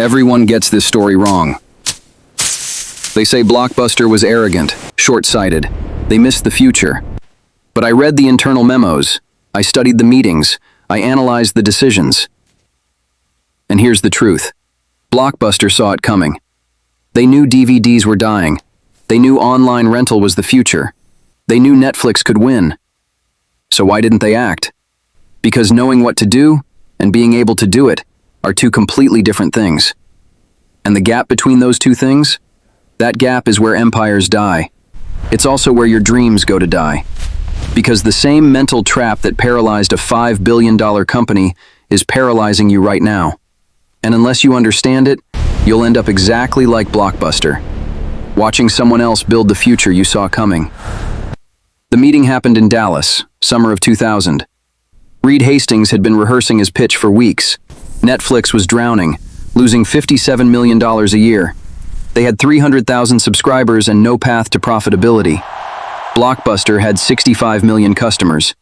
Everyone gets this story wrong. They say Blockbuster was arrogant, short-sighted. They missed the future. But I read the internal memos. I studied the meetings. I analyzed the decisions. And here's the truth. Blockbuster saw it coming. They knew DVDs were dying. They knew online rental was the future. They knew Netflix could win. So why didn't they act? Because knowing what to do and being able to do it are two completely different things. And the gap between those two things? That gap is where empires die. It's also where your dreams go to die. Because the same mental trap that paralyzed a $5 billion company is paralyzing you right now. And unless you understand it, you'll end up exactly like Blockbuster, watching someone else build the future you saw coming. The meeting happened in Dallas, summer of 2000. Reed Hastings had been rehearsing his pitch for weeks. Netflix was drowning, losing $57 million a year. They had 300,000 subscribers and no path to profitability. Blockbuster had 65 million customers.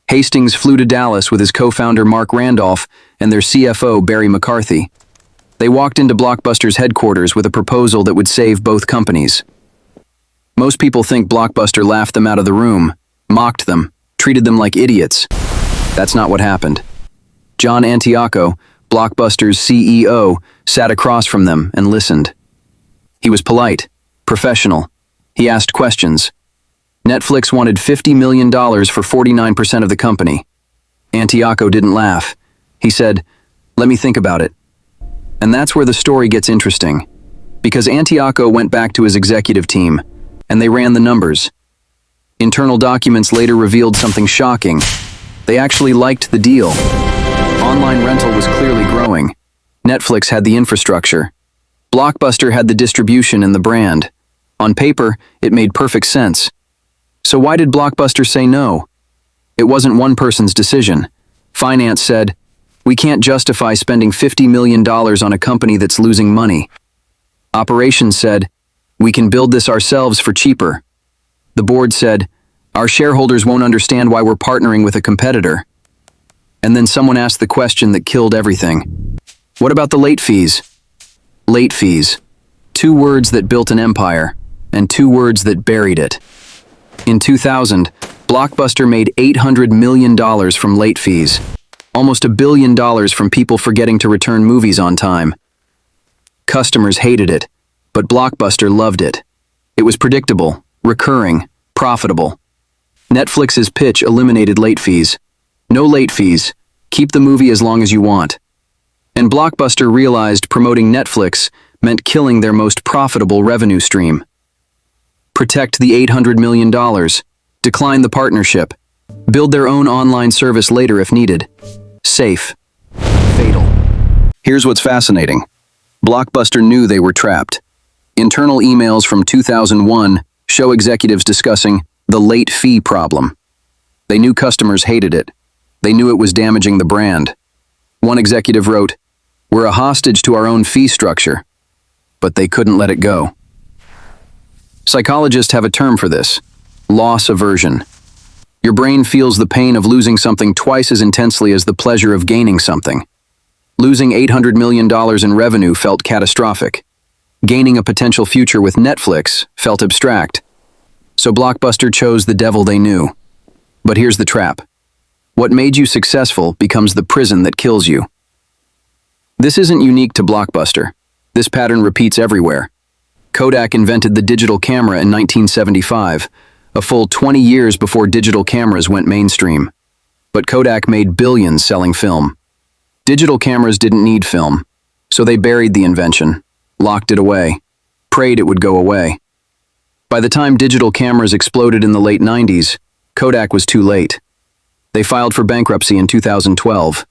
Hastings flew to Dallas with his co-founder Mark Randolph and their CFO Barry McCarthy. They walked into Blockbuster's headquarters with a proposal that would save both companies. Most people think Blockbuster laughed them out of the room, mocked them, treated them like idiots. That's not what happened. John Antioco, Blockbuster's CEO, sat across from them and listened. He was polite, professional. He asked questions. Netflix wanted $50 million for 49% of the company. Antioco didn't laugh. He said, "Let me think about it." And that's where the story gets interesting. Because Antioco went back to his executive team, and they ran the numbers. Internal documents later revealed something shocking. They actually liked the deal. Online rental was clearly growing. Netflix had the infrastructure. Blockbuster had the distribution and the brand. On paper, it made perfect sense. So why did Blockbuster say no? It wasn't one person's decision. Finance said, "We can't justify spending $50 million on a company that's losing money." Operations said, "We can build this ourselves for cheaper." The board said, "Our shareholders won't understand why we're partnering with a competitor." And then someone asked the question that killed everything. What about the late fees? Late fees. Two words that built an empire, and two words that buried it. In 2000, Blockbuster made $800 million from late fees. Almost $1 billion from people forgetting to return movies on time. Customers hated it, but Blockbuster loved it. It was predictable, recurring, profitable. Netflix's pitch eliminated late fees. No late fees. Keep the movie as long as you want. And Blockbuster realized promoting Netflix meant killing their most profitable revenue stream. Protect the $800 million. Decline the partnership. Build their own online service later if needed. Safe. Fatal. Here's what's fascinating. Blockbuster knew they were trapped. Internal emails from 2001 show executives discussing the late fee problem. They knew customers hated it. They knew it was damaging the brand. One executive wrote, "We're a hostage to our own fee structure." But they couldn't let it go. Psychologists have a term for this: loss aversion. Your brain feels the pain of losing something twice as intensely as the pleasure of gaining something. Losing $800 million in revenue felt catastrophic. Gaining a potential future with Netflix felt abstract. So Blockbuster chose the devil they knew. But here's the trap. What made you successful becomes the prison that kills you. This isn't unique to Blockbuster. This pattern repeats everywhere. Kodak invented the digital camera in 1975, a full 20 years before digital cameras went mainstream. But Kodak made billions selling film. Digital cameras didn't need film, so they buried the invention, locked it away, prayed it would go away. By the time digital cameras exploded in the late 90s, Kodak was too late. They filed for bankruptcy in 2012.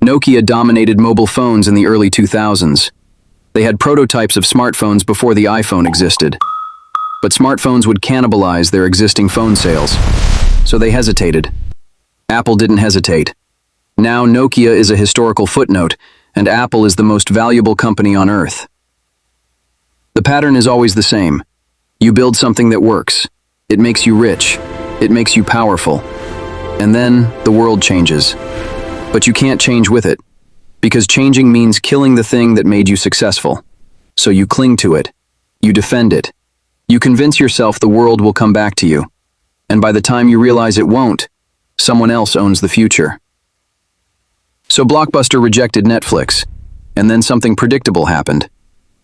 Nokia dominated mobile phones in the early 2000s. They had prototypes of smartphones before the iPhone existed. But smartphones would cannibalize their existing phone sales, so they hesitated. Apple didn't hesitate. Now Nokia is a historical footnote, and Apple is the most valuable company on Earth. The pattern is always the same. You build something that works. It makes you rich. It makes you powerful. And then the world changes. But you can't change with it. Because changing means killing the thing that made you successful. So you cling to it. You defend it. You convince yourself the world will come back to you. And by the time you realize it won't, someone else owns the future. So Blockbuster rejected Netflix, and then something predictable happened.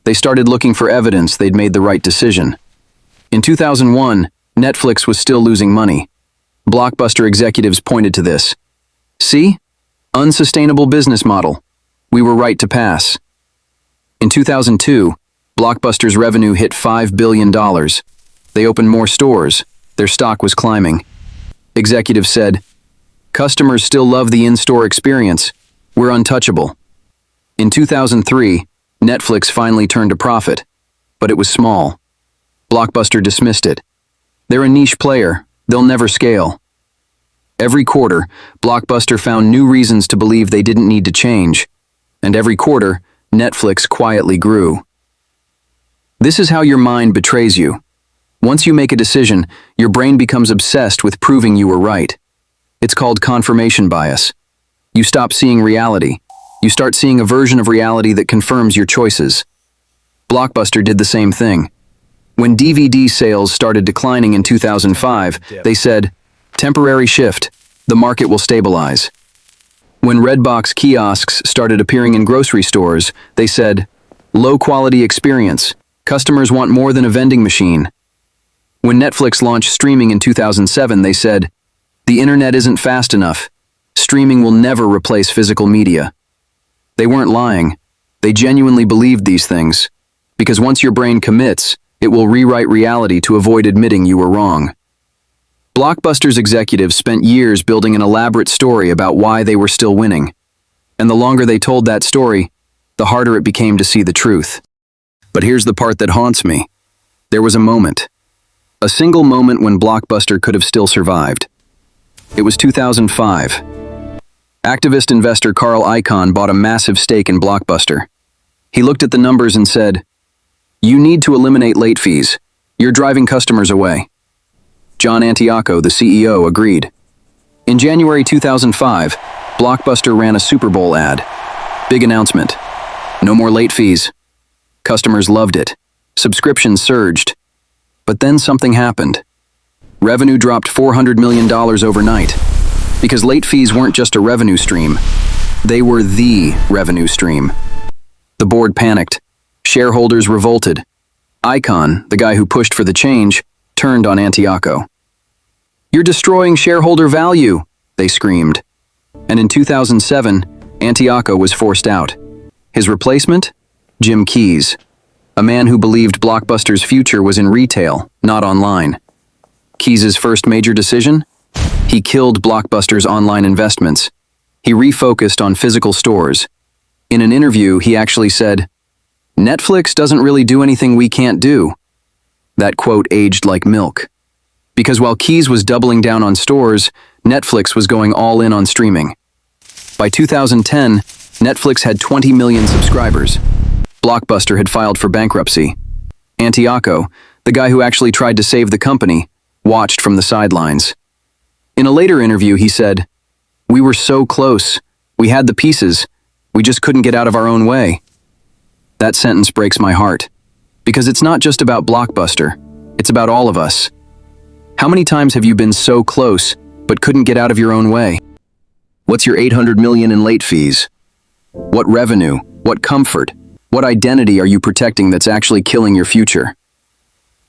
They started looking for evidence they'd made the right decision. In 2001, Netflix was still losing money. Blockbuster executives pointed to this. See? Unsustainable business model. We were right to pass. In 2002, Blockbuster's revenue hit $5 billion. They opened more stores. Their stock was climbing. Executives said, "Customers still love the in-store experience. We're untouchable." In 2003, Netflix finally turned a profit, but it was small. Blockbuster dismissed it. They're a niche player. They'll never scale. Every quarter, Blockbuster found new reasons to believe they didn't need to change. And every quarter, Netflix quietly grew. This is how your mind betrays you. Once you make a decision, your brain becomes obsessed with proving you were right. It's called confirmation bias. You stop seeing reality. You start seeing a version of reality that confirms your choices. Blockbuster did the same thing. When DVD sales started declining in 2005, they said, "Temporary shift. The market will stabilize." When Redbox kiosks started appearing in grocery stores, they said, "Low-quality experience. Customers want more than a vending machine." When Netflix launched streaming in 2007, they said, "The internet isn't fast enough. Streaming will never replace physical media." They weren't lying. They genuinely believed these things. Because once your brain commits, it will rewrite reality to avoid admitting you were wrong. Blockbuster's executives spent years building an elaborate story about why they were still winning. And the longer they told that story, the harder it became to see the truth. But here's the part that haunts me. There was a moment. A single moment when Blockbuster could have still survived. It was 2005. Activist investor Carl Icahn bought a massive stake in Blockbuster. He looked at the numbers and said, "You need to eliminate late fees. You're driving customers away." John Antioco, the CEO, agreed. In January 2005, Blockbuster ran a Super Bowl ad. Big announcement. No more late fees. Customers loved it. Subscriptions surged. But then something happened. Revenue dropped $400 million overnight. Because late fees weren't just a revenue stream. They were the revenue stream. The board panicked. Shareholders revolted. Icahn, the guy who pushed for the change, turned on Antioco. "You're destroying shareholder value," they screamed. And in 2007, Antioco was forced out. His replacement? Jim Keyes, a man who believed Blockbuster's future was in retail, not online. Keyes' first major decision? He killed Blockbuster's online investments. He refocused on physical stores. In an interview, he actually said, "Netflix doesn't really do anything we can't do." That quote aged like milk. Because while Keyes was doubling down on stores, Netflix was going all in on streaming. By 2010, Netflix had 20 million subscribers. Blockbuster had filed for bankruptcy. Antioco, the guy who actually tried to save the company, watched from the sidelines. In a later interview, he said, "We were so close. We had the pieces. We just couldn't get out of our own way." That sentence breaks my heart. Because it's not just about Blockbuster. It's about all of us. How many times have you been so close, but couldn't get out of your own way? What's your $800 million in late fees? What revenue? What comfort? What identity are you protecting that's actually killing your future?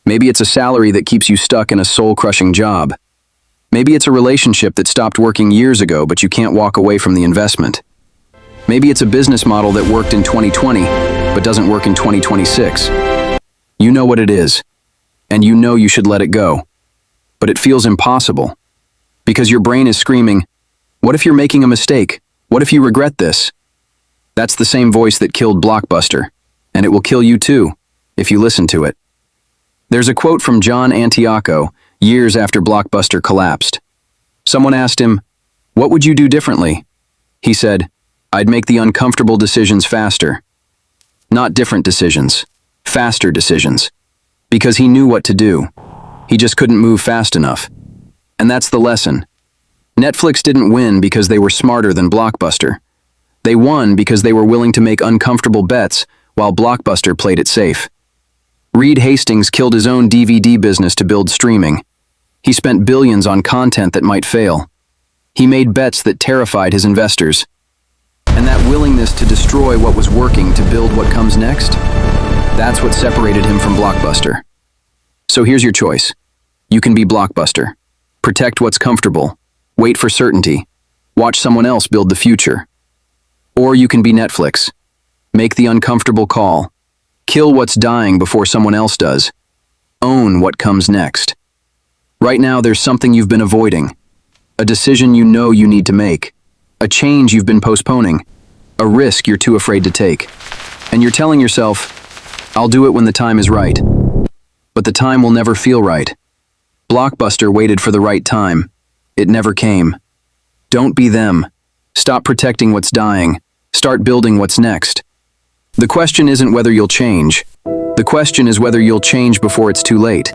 Maybe it's a salary that keeps you stuck in a soul-crushing job. Maybe it's a relationship that stopped working years ago, but you can't walk away from the investment. Maybe it's a business model that worked in 2020, but doesn't work in 2026. You know what it is, and you know you should let it go. But it feels impossible. Because your brain is screaming, "What if you're making a mistake? What if you regret this?" That's the same voice that killed Blockbuster, and it will kill you too, if you listen to it. There's a quote from John Antioco, years after Blockbuster collapsed. Someone asked him, "What would you do differently?" He said, "I'd make the uncomfortable decisions faster." Not different decisions, faster decisions. Because he knew what to do. He just couldn't move fast enough. And that's the lesson. Netflix didn't win because they were smarter than Blockbuster. They won because they were willing to make uncomfortable bets while Blockbuster played it safe. Reed Hastings killed his own DVD business to build streaming. He spent billions on content that might fail. He made bets that terrified his investors. And that willingness to destroy what was working to build what comes next, that's what separated him from Blockbuster. So here's your choice. You can be Blockbuster. Protect what's comfortable. Wait for certainty. Watch someone else build the future. Or you can be Netflix. Make the uncomfortable call. Kill what's dying before someone else does. Own what comes next. Right now, there's something you've been avoiding. A decision you know you need to make. A change you've been postponing. A risk you're too afraid to take. And you're telling yourself, I'll do it when the time is right. But the time will never feel right. Blockbuster waited for the right time. It never came. Don't be them. Stop protecting what's dying. Start building what's next. The question isn't whether you'll change. The question is whether you'll change before it's too late.